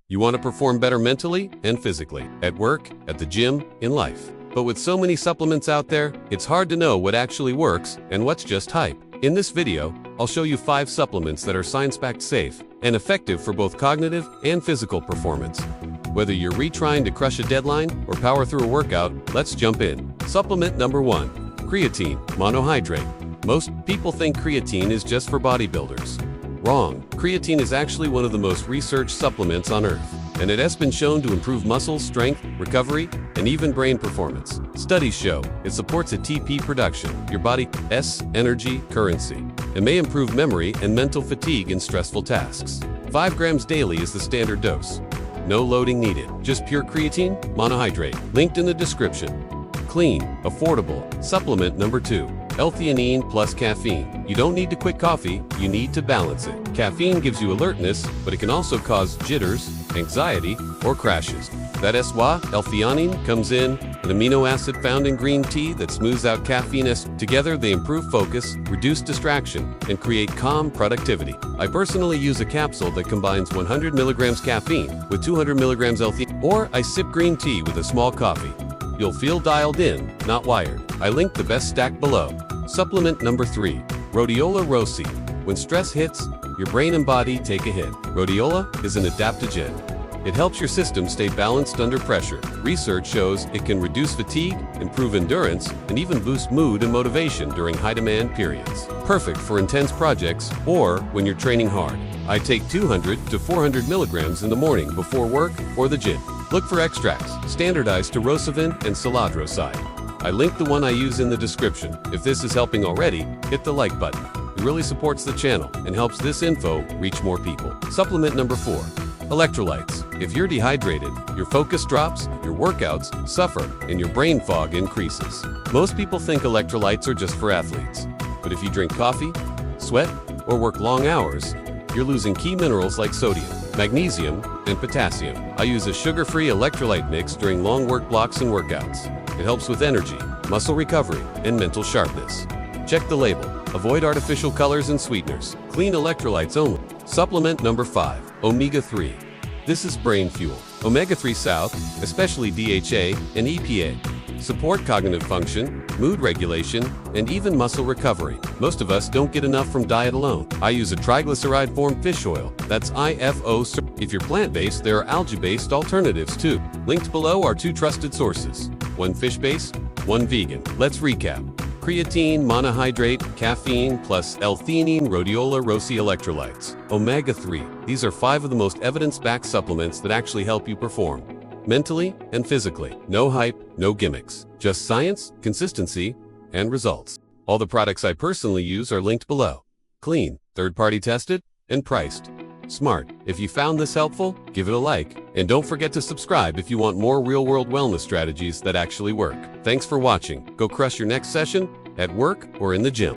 You want to perform better mentally and physically, at work, at the gym, in life. But with so many supplements out there, it's hard to know what actually works and what's just hype. In this video, I'll show you 5 supplements that are science-backed, safe, and effective for both cognitive and physical performance. Whether you're retrying to crush a deadline or power through a workout, let's jump in. Supplement number 1. Creatine monohydrate. Most people think creatine is just for bodybuilders. Wrong. Creatine is actually one of the most researched supplements on Earth, and it has been shown to improve muscle strength, recovery, and even brain performance. Studies show it supports ATP production, your body's energy currency, and may improve memory and mental fatigue in stressful tasks. 5 grams daily is the standard dose. No loading needed, just pure creatine monohydrate. Linked in the description. Clean, affordable. Supplement number 2. L-theanine plus caffeine. You don't need to quit coffee, you need to balance it. Caffeine gives you alertness, but it can also cause jitters, anxiety, or crashes. That's why L-theanine comes in, an amino acid found in green tea that smooths out caffeine. Together they improve focus, reduce distraction, and create calm productivity. I personally use a capsule that combines 100 milligrams caffeine with 200 milligrams L-theanine, or I sip green tea with a small coffee. You'll feel dialed in, not wired. I linked the best stack below. Supplement number 3. Rhodiola rosea. When stress hits, your brain and body take a hit. Rhodiola is an adaptogen. It helps your system stay balanced under pressure. Research shows it can reduce fatigue, improve endurance, and even boost mood and motivation during high-demand periods. Perfect for intense projects or when you're training hard. I take 200 to 400 milligrams in the morning before work or the gym. Look for extracts, standardized to Rocephin and Saladroside. I linked the one I use in the description. If this is helping already, hit the like button. It really supports the channel and helps this info reach more people. Supplement number 4. Electrolytes. If you're dehydrated, your focus drops, your workouts suffer, and your brain fog increases. Most people think electrolytes are just for athletes. But if you drink coffee, sweat, or work long hours, you're losing key minerals like sodium, magnesium, and potassium. I use a sugar-free electrolyte mix during long work blocks and workouts. It helps with energy, muscle recovery, and mental sharpness. Check the label. Avoid artificial colors and sweeteners. Clean electrolytes only. Supplement number 5. Omega-3. This is brain fuel. Omega-3 South, especially DHA and EPA, support cognitive function, mood regulation, and even muscle recovery. Most of us don't get enough from diet alone. I use a triglyceride-formed fish oil. That's IFO. If you're plant-based, there are algae-based alternatives too. Linked below are 2 trusted sources. 1 fish-based, 1 vegan. Let's recap. Creatine monohydrate, caffeine plus L-theanine, rhodiola rosea electrolytes. Omega-3. These are 5 of the most evidence-backed supplements that actually help you perform mentally and physically. No hype, no gimmicks. Just science, consistency, and results. All the products I personally use are linked below. Clean, third-party tested, and priced. Smart. If you found this helpful, give it a like. And don't forget to subscribe if you want more real-world wellness strategies that actually work. Thanks for watching. Go crush your next session, at work or in the gym.